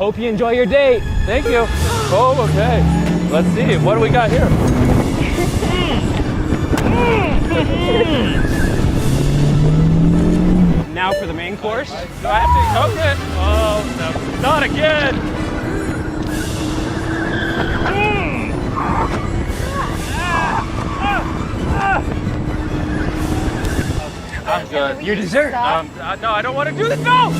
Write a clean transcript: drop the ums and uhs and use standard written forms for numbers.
Hope you enjoy your date. Thank you. Oh, okay. Let's see. What do we got here? Now for the main course. Do I have to? Okay. Oh, no. Not again. I'm good. Your dessert. No, I don't want to do this. No!